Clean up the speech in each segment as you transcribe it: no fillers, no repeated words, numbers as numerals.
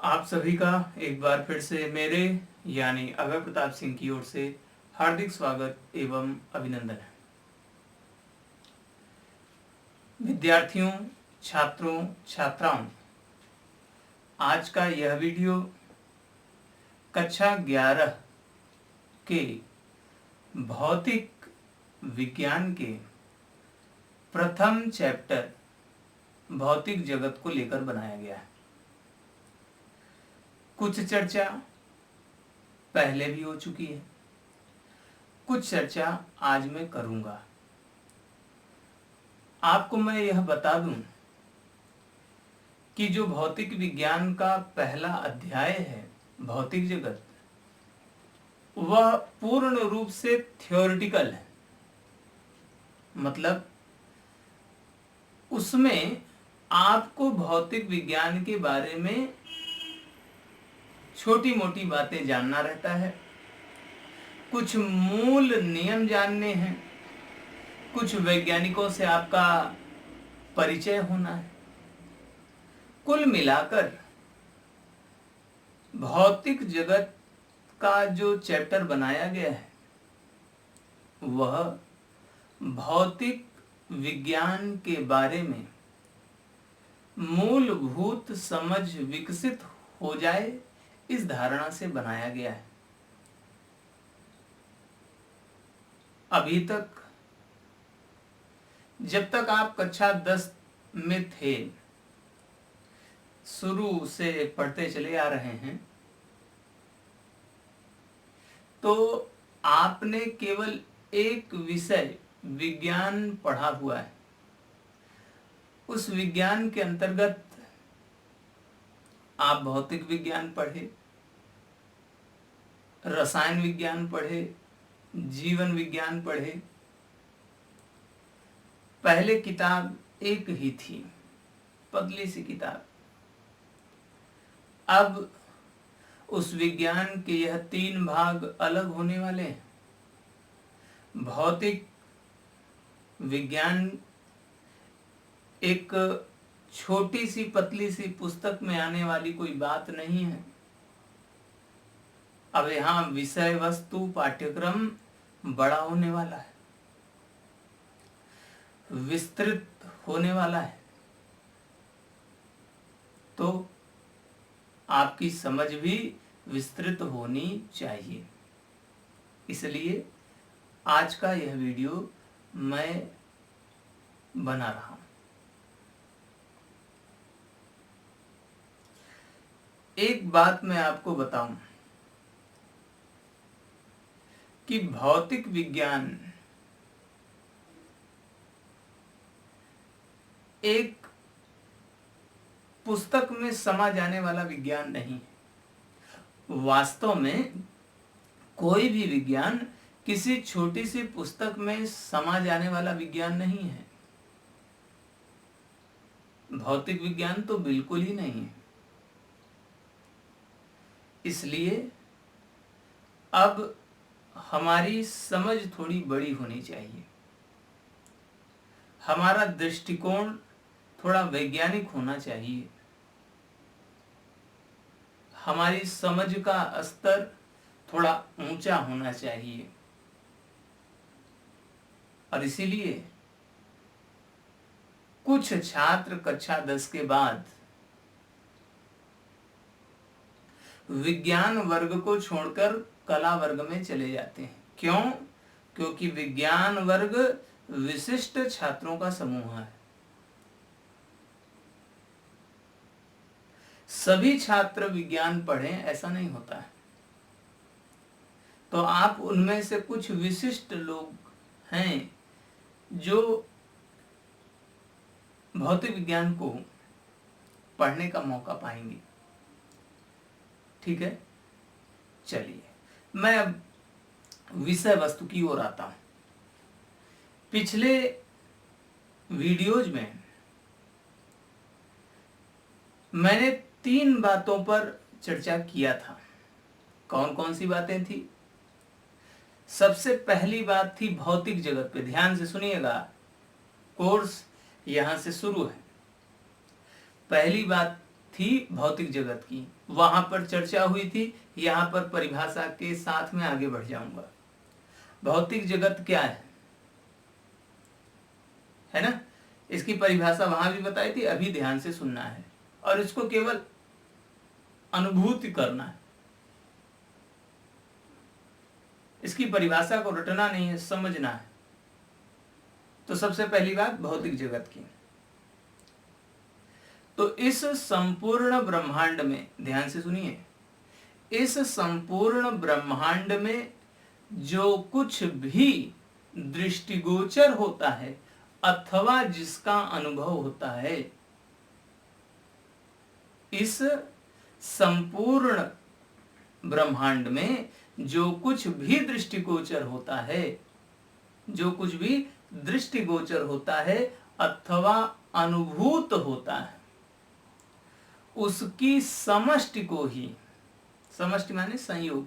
आप सभी का एक बार फिर से मेरे यानी अभय प्रताप सिंह की ओर से हार्दिक स्वागत एवं अभिनंदन है। विद्यार्थियों, छात्रों, छात्राओं, आज का यह वीडियो कक्षा 11 के भौतिक विज्ञान के प्रथम चैप्टर भौतिक जगत को लेकर बनाया गया है। कुछ चर्चा पहले भी हो चुकी है, कुछ चर्चा आज मैं करूंगा। आपको मैं यह बता दूं कि जो भौतिक विज्ञान का पहला अध्याय है भौतिक जगत, वह पूर्ण रूप से थ्योरेटिकल है। मतलब उसमें आपको भौतिक विज्ञान के बारे में छोटी मोटी बातें जानना रहता है, कुछ मूल नियम जानने हैं, कुछ वैज्ञानिकों से आपका परिचय होना है। कुल मिलाकर भौतिक जगत का जो चैप्टर बनाया गया है वह भौतिक विज्ञान के बारे में मूलभूत समझ विकसित हो जाए, इस धारणा से बनाया गया है। अभी तक जब तक आप कक्षा 10 में थे, शुरू से पढ़ते चले आ रहे हैं, तो आपने केवल एक विषय विज्ञान पढ़ा हुआ है। उस विज्ञान के अंतर्गत आप भौतिक विज्ञान पढ़े, रसायन विज्ञान पढ़े, जीवन विज्ञान पढ़े। पहले किताब एक ही थी, पतली सी किताब। अब उस विज्ञान के यह 3 भाग अलग होने वाले हैं। भौतिक विज्ञान एक छोटी सी पतली सी पुस्तक में आने वाली कोई बात नहीं है। अब यहाँ विषय वस्तु पाठ्यक्रम बड़ा होने वाला है, विस्तृत होने वाला है, तो आपकी समझ भी विस्तृत होनी चाहिए। इसलिए आज का यह वीडियो मैं बना रहा हूं। एक बात मैं आपको बताऊं कि भौतिक विज्ञान एक पुस्तक में समा जाने वाला विज्ञान नहीं है। वास्तव में कोई भी विज्ञान किसी छोटी सी पुस्तक में समा जाने वाला विज्ञान नहीं है। भौतिक विज्ञान तो बिल्कुल ही नहीं है। इसलिए अब हमारी समझ थोड़ी बड़ी होनी चाहिए, हमारा दृष्टिकोण थोड़ा वैज्ञानिक होना चाहिए, हमारी समझ का स्तर थोड़ा ऊंचा होना चाहिए। और इसीलिए कुछ छात्र कक्षा 10 के बाद विज्ञान वर्ग को छोड़कर कला वर्ग में चले जाते हैं। क्यों? क्योंकि विज्ञान वर्ग विशिष्ट छात्रों का समूह है। सभी छात्र विज्ञान पढ़ें ऐसा नहीं होता है। तो आप उनमें से कुछ विशिष्ट लोग हैं जो भौतिक विज्ञान को पढ़ने का मौका पाएंगे। ठीक है, चलिए मैं अब विषय वस्तु की ओर आता हूं। पिछले वीडियोज में मैंने 3 बातों पर चर्चा किया था। कौन कौन सी बातें थी? सबसे पहली बात थी भौतिक जगत पे। ध्यान से सुनिएगा, कोर्स यहां से शुरू है। पहली बात थी भौतिक जगत की, वहां पर चर्चा हुई थी, यहां पर परिभाषा के साथ में आगे बढ़ जाऊंगा। भौतिक जगत क्या है ना, इसकी परिभाषा वहां भी बताई थी, अभी ध्यान से सुनना है और इसको केवल अनुभूति करना है, इसकी परिभाषा को रटना नहीं है, समझना है। तो सबसे पहली बात भौतिक जगत की, तो इस संपूर्ण ब्रह्मांड में, ध्यान से सुनिए, इस संपूर्ण ब्रह्मांड में जो कुछ भी दृष्टिगोचर होता है अथवा जिसका अनुभव होता है, इस संपूर्ण ब्रह्मांड में जो कुछ भी दृष्टिगोचर होता है, जो कुछ भी दृष्टिगोचर होता है अथवा अनुभूत होता है, उसकी समष्टि को ही, समष्टि माने संयोग,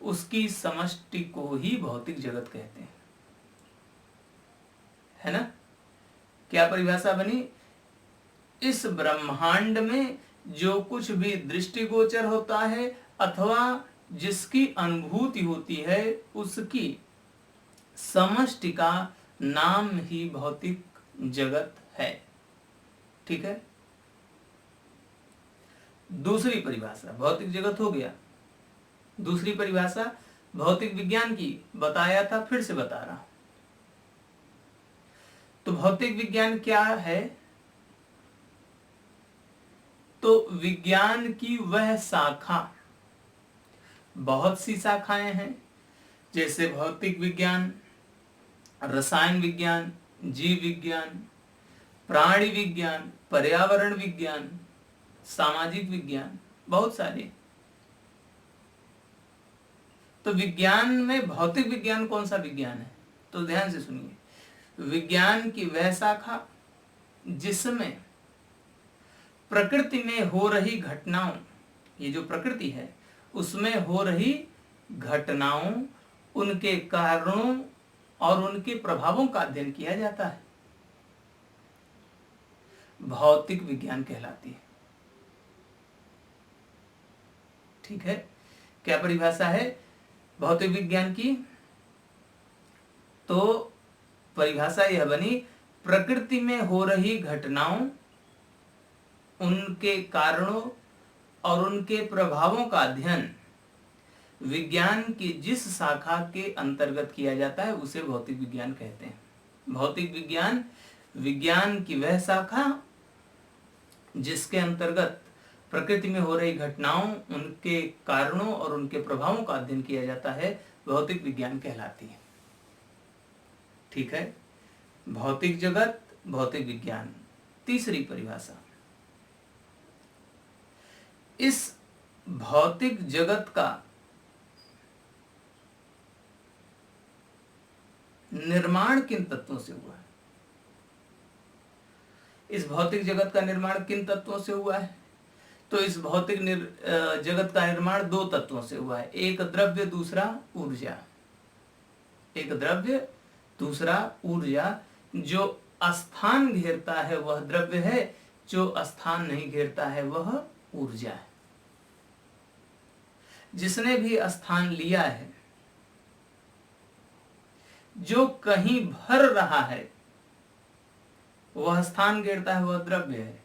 उसकी समष्टि को ही भौतिक जगत कहते हैं, है ना। क्या परिभाषा बनी, इस ब्रह्मांड में जो कुछ भी दृष्टिगोचर होता है अथवा जिसकी अनुभूति होती है, उसकी समष्टि का नाम ही भौतिक जगत है। ठीक है। दूसरी परिभाषा, भौतिक जगत हो गया। दूसरी परिभाषा भौतिक विज्ञान की बताया था, फिर से बता रहा हूं। तो भौतिक विज्ञान क्या है, तो विज्ञान की वह शाखा, बहुत सी शाखाएं हैं, जैसे भौतिक विज्ञान, रसायन विज्ञान, जीव विज्ञान, प्राणी विज्ञान, पर्यावरण विज्ञान, सामाजिक विज्ञान, बहुत सारे। तो विज्ञान में भौतिक विज्ञान कौन सा विज्ञान है, तो ध्यान से सुनिए, विज्ञान की वह शाखा जिसमें प्रकृति में हो रही घटनाओं, ये जो प्रकृति है उसमें हो रही घटनाओं, उनके कारणों और उनके प्रभावों का अध्ययन किया जाता है, भौतिक विज्ञान कहलाती है। ठीक है। क्या परिभाषा है भौतिक विज्ञान की, तो परिभाषा यह बनी, प्रकृति में हो रही घटनाओं, उनके कारणों और उनके प्रभावों का अध्ययन विज्ञान की जिस शाखा के अंतर्गत किया जाता है उसे भौतिक विज्ञान कहते हैं। भौतिक विज्ञान, विज्ञान की वह शाखा जिसके अंतर्गत प्रकृति में हो रही घटनाओं, उनके कारणों और उनके प्रभावों का अध्ययन किया जाता है, भौतिक विज्ञान कहलाती है। ठीक है। भौतिक जगत, भौतिक विज्ञान। तीसरी परिभाषा, इस भौतिक जगत का निर्माण किन तत्वों से हुआ है, इस भौतिक जगत का निर्माण किन तत्वों से हुआ है, तो इस भौतिक जगत का निर्माण दो तत्वों से हुआ है, एक द्रव्य दूसरा ऊर्जा। एक द्रव्य दूसरा ऊर्जा। जो स्थान घेरता है वह द्रव्य है, जो स्थान नहीं घेरता है वह ऊर्जा है। जिसने भी स्थान लिया है, जो कहीं भर रहा है वह स्थान घेरता है, वह द्रव्य है।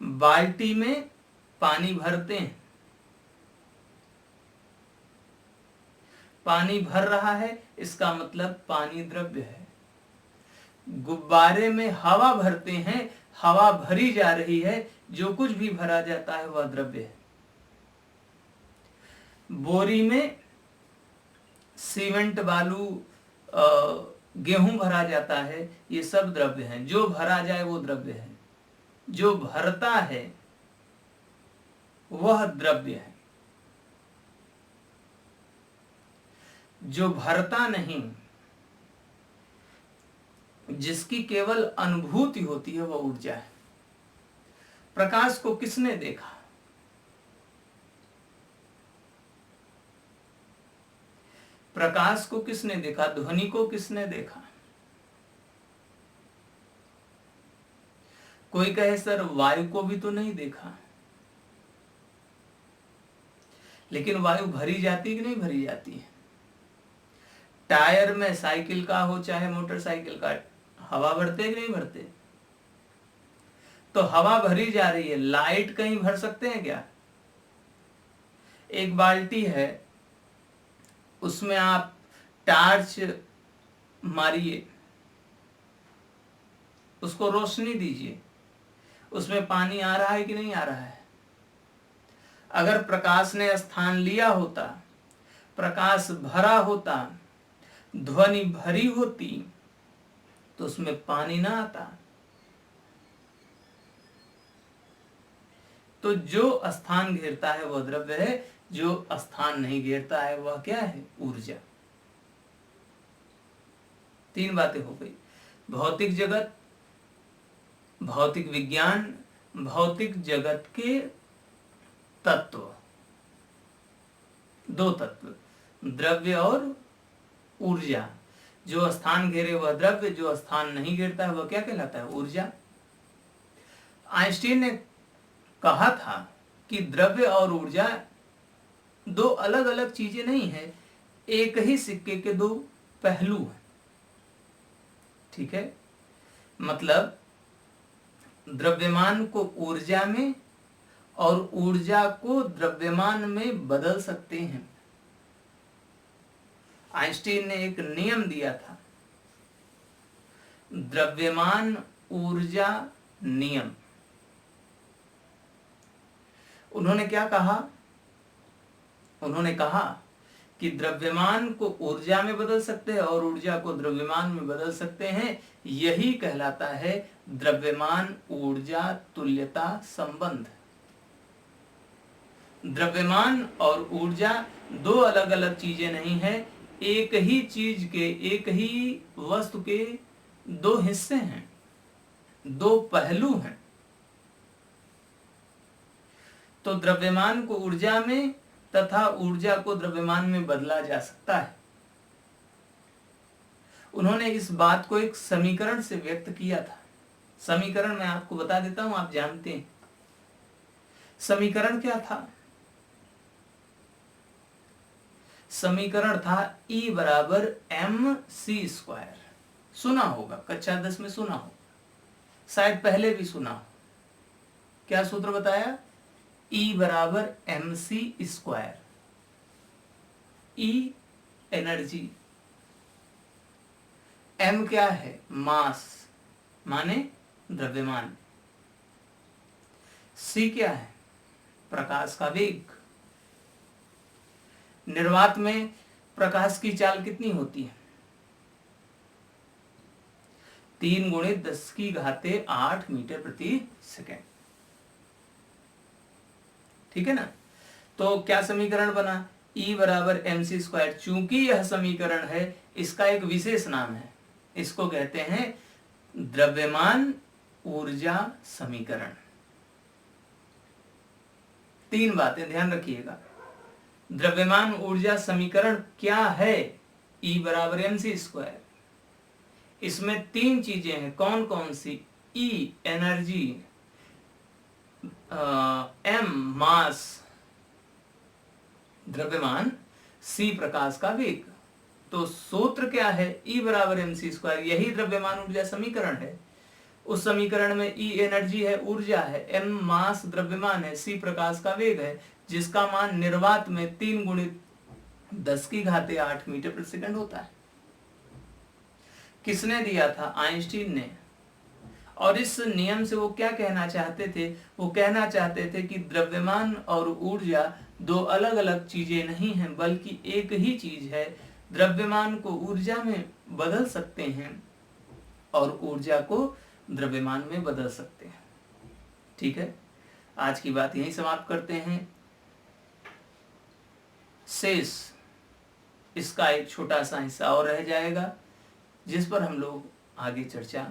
बाल्टी में पानी भरते हैं, पानी भर रहा है इसका मतलब पानी द्रव्य है। गुब्बारे में हवा भरते हैं, हवा भरी जा रही है, जो कुछ भी भरा जाता है वह द्रव्य है। बोरी में सीमेंट, बालू, गेहूं भरा जाता है, ये सब द्रव्य हैं। जो भरा जाए वो द्रव्य है, जो भरता है वह द्रव्य है, जो भरता नहीं, जिसकी केवल अनुभूति होती है वह ऊर्जा है। प्रकाश को किसने देखा, प्रकाश को किसने देखा, ध्वनि को किसने देखा, कोई कहे सर वायु को भी तो नहीं देखा, लेकिन वायु भरी जाती कि नहीं भरी जाती है? टायर में साइकिल का हो चाहे मोटरसाइकिल का, हवा भरते कि नहीं भरते? तो हवा भरी जा रही है, लाइट कहीं भर सकते हैं क्या? एक बाल्टी है, उसमें आप टार्च मारिए, उसको रोशनी दीजिए, उसमें पानी आ रहा है कि नहीं आ रहा है? अगर प्रकाश ने स्थान लिया होता, प्रकाश भरा होता, ध्वनि भरी होती, तो उसमें पानी ना आता। तो जो स्थान घेरता है वह द्रव्य है, जो स्थान नहीं घेरता है वह क्या है? ऊर्जा। 3 बातें हो गई, भौतिक जगत, भौतिक विज्ञान, भौतिक जगत के तत्व, 2 तत्व, द्रव्य और ऊर्जा। जो स्थान घेरे वह द्रव्य, जो स्थान नहीं घेरता है वह क्या कहलाता है? ऊर्जा। आइंस्टीन ने कहा था कि द्रव्य और ऊर्जा 2 अलग अलग चीजें नहीं है, एक ही सिक्के के 2 पहलू हैं। ठीक है, मतलब द्रव्यमान को ऊर्जा में और ऊर्जा को द्रव्यमान में बदल सकते हैं। आइंस्टीन ने एक नियम दिया था, द्रव्यमान ऊर्जा नियम। उन्होंने क्या कहा? उन्होंने कहा कि द्रव्यमान को ऊर्जा में बदल सकते हैं और ऊर्जा को द्रव्यमान में बदल सकते हैं। यही कहलाता है द्रव्यमान ऊर्जा तुल्यता संबंध। द्रव्यमान और ऊर्जा 2 अलग अलग चीजें नहीं है, एक ही चीज के, एक ही वस्तु के 2 हिस्से हैं, 2 पहलू हैं। तो द्रव्यमान को ऊर्जा में तथा ऊर्जा को द्रव्यमान में बदला जा सकता है। उन्होंने इस बात को एक समीकरण से व्यक्त किया था। समीकरण मैं आपको बता देता हूं, आप जानते हैं। समीकरण क्या था? समीकरण था E बराबर mc²। सुना होगा, कक्षा 10 में सुना हो, शायद पहले भी सुना हो। क्या सूत्र बताया? E बराबर mc²। E एनर्जी, m क्या है? मास माने द्रव्यमान, c क्या है? प्रकाश का वेग। निर्वात में प्रकाश की चाल कितनी होती है? 3 × 10⁸ मीटर प्रति सेकेंड। ठीक है ना? तो क्या समीकरण बना? E बराबर mc²। चूंकि यह समीकरण है, इसका एक विशेष नाम है, इसको कहते हैं द्रव्यमान ऊर्जा समीकरण। 3 बातें ध्यान रखिएगा। द्रव्यमान ऊर्जा समीकरण क्या है? E बराबर mc²। इसमें 3 चीजें हैं, कौन कौन सी? E एनर्जी, m मास द्रव्यमान, c प्रकाश का वेग। तो सूत्र क्या है? E बराबर mc²। यही द्रव्यमान ऊर्जा समीकरण है। उस समीकरण में E एनर्जी है, ऊर्जा है, m मास द्रव्यमान है, c प्रकाश का वेग है, जिसका मान निर्वात में 3 × 10⁸ मीटर प्रति सेकंड होता है। किसने दिया था? आइंस्टीन ने। और इस नियम से वो क्या कहना चाहते थे? वो कहना चाहते थे कि द्रव्यमान और ऊर्जा 2 अलग अलग चीजें नहीं हैं, बल्कि एक ही चीज है। द्रव्यमान को ऊर्जा में बदल सकते हैं और ऊर्जा को द्रव्यमान में बदल सकते हैं। ठीक है, आज की बात यहीं समाप्त करते हैं। शेष इसका एक छोटा सा हिस्सा और रह जाएगा, जिस पर हम लोग आगे चर्चा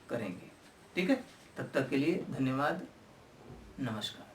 करेंगे। ठीक है, तब तक के लिए धन्यवाद, नमस्कार।